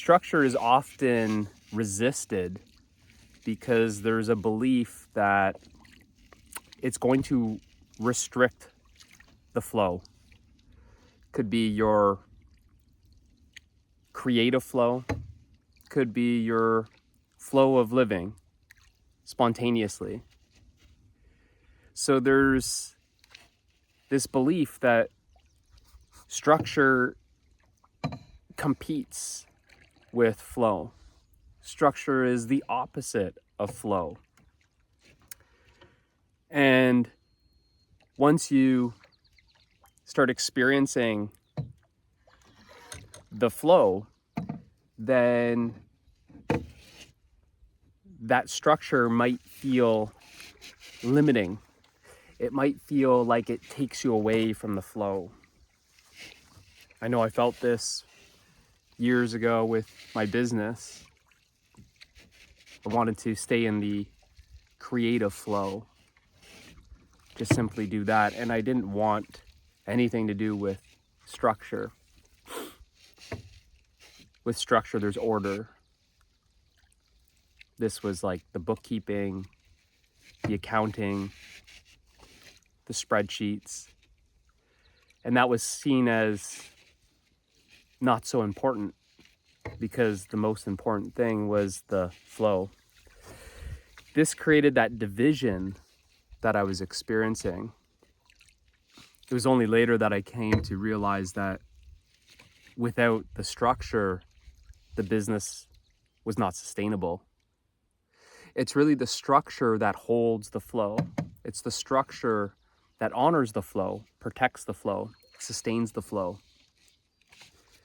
structure is often resisted because there's a belief that it's going to restrict the flow. Could be your creative flow, could be your flow of living spontaneously. So there's this belief that structure competes with flow. Structure is the opposite of flow. And once you start experiencing the flow, then that structure might feel limiting. It might feel like it takes you away from the flow. I know I felt this years ago with my business. I wanted to stay in the creative flow, just simply do that. And I didn't want anything to do with structure. With structure, there's order. This was like the bookkeeping, the accounting, the spreadsheets. And that was seen as not so important because the most important thing was the flow. This created that division that I was experiencing. It was only later that I came to realize that without the structure, the business was not sustainable. It's really the structure that holds the flow. It's the structure that honors the flow, protects the flow, sustains the flow.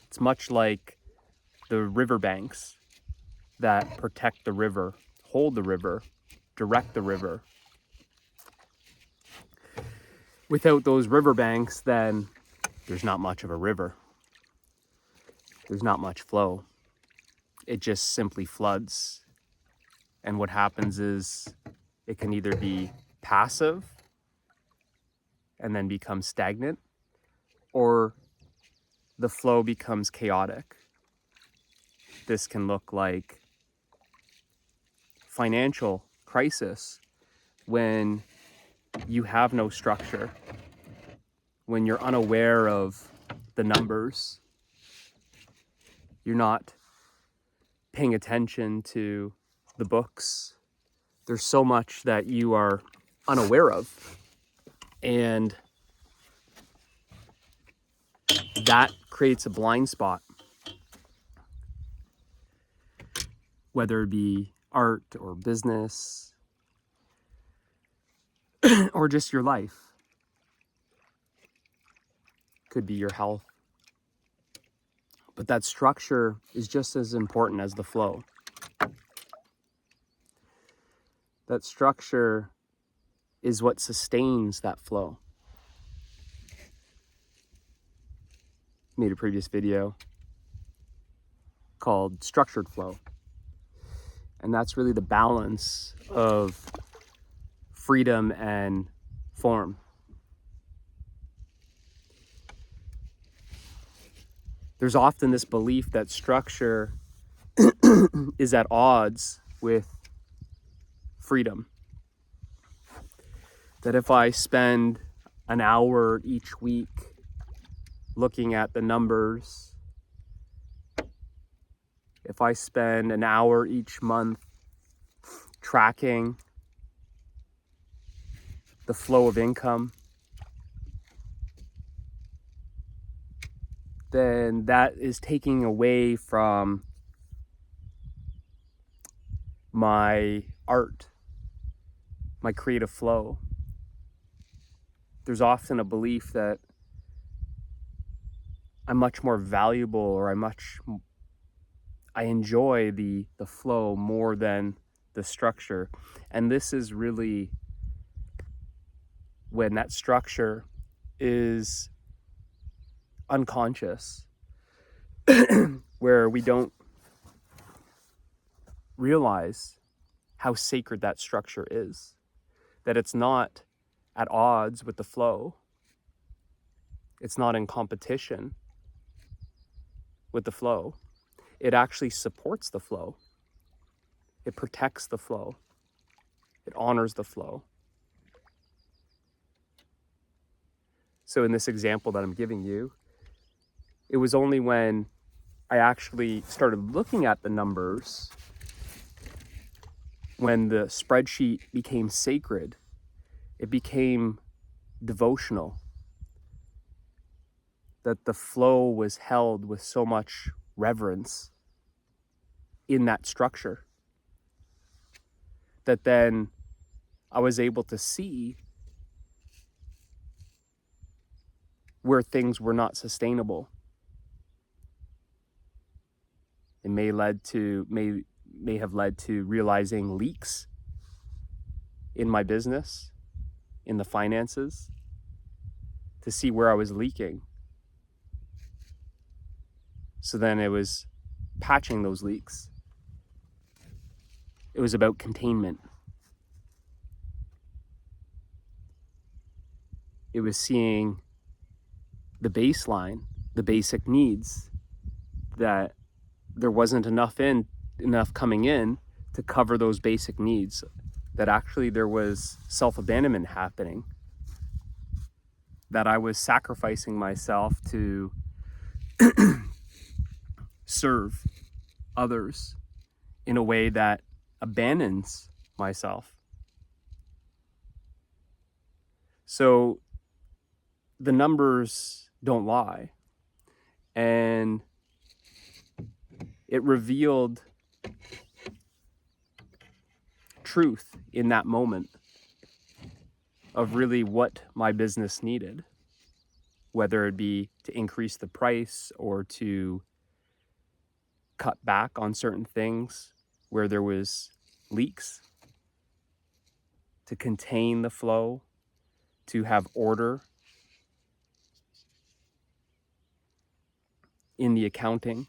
It's much like the riverbanks that protect the river, hold the river, direct the river. Without those riverbanks, then there's not much of a river. There's not much flow. It just simply floods. And what happens is it can either be passive and then become stagnant, or the flow becomes chaotic. This can look like financial crisis when you have no structure, when you're unaware of the numbers, you're not paying attention to the books. There's so much that you are unaware of, and that creates a blind spot, whether it be art or business or just your life. Could be your health. But that structure is just as important as the flow. That structure is what sustains that flow. Made a previous video called Structured Flow. And that's really the balance of freedom and form. There's often this belief that structure is at odds with freedom. That if I spend an hour each week looking at the numbers, if I spend an hour each month tracking the flow of income, then that is taking away from my art, my creative flow. There's often a belief that I'm much more valuable, or I enjoy the flow more than the structure. And this is really when that structure is unconscious, where we don't realize how sacred that structure is, that it's not at odds with the flow. It's not in competition with the flow. it actually supports the flow. It protects the flow. It honors the flow. So in this example that I'm giving you, it was only when I actually started looking at the numbers, when the spreadsheet became sacred, it became devotional, that the flow was held with so much reverence in that structure, that then I was able to see where things were not sustainable. It may have led to realizing leaks in my business, in the finances, to see where I was leaking. So then it was patching those leaks. It was about containment. It was seeing the baseline, the basic needs, that there wasn't enough coming in to cover those basic needs, that actually there was self-abandonment happening, that I was sacrificing myself to serve others in a way that abandons myself. So the numbers don't lie. And it revealed truth in that moment of really what my business needed, whether it be to increase the price or to cut back on certain things where there was leaks, to contain the flow, to have order in the accounting,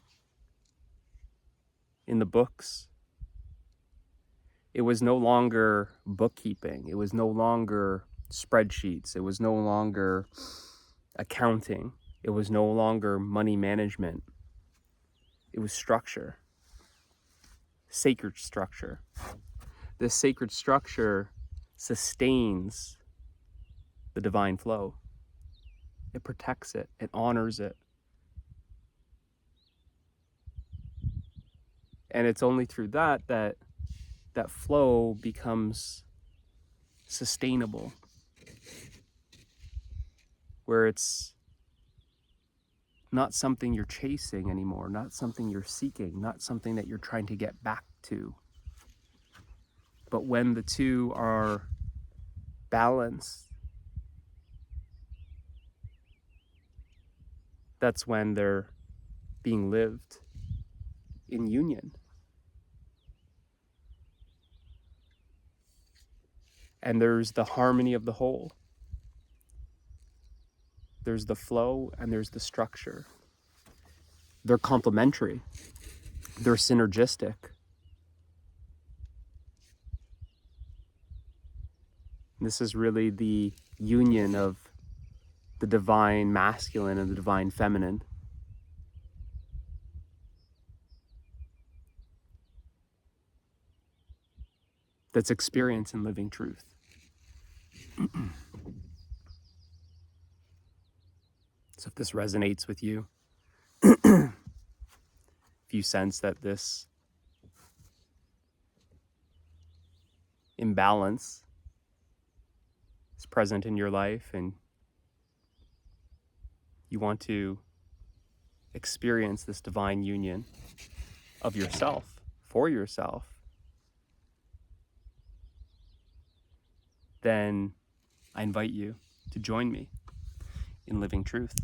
in the books. It was no longer bookkeeping. It was no longer spreadsheets. It was no longer accounting. It was no longer money management. It was structure, sacred structure. This sacred structure sustains the divine flow. It protects it. It honors it. And it's only through that flow becomes sustainable, where it's not something you're chasing anymore, not something you're seeking, not something that you're trying to get back to. But when the two are balanced, that's when they're being lived in union. And there's the harmony of the whole. There's the flow and there's the structure. They're complementary. They're synergistic. This is really the union of the divine masculine and the divine feminine. That's experience in living truth. So if this resonates with you, if you sense that this imbalance is present in your life and you want to experience this divine union of yourself, for yourself, then I invite you to join me in living truth.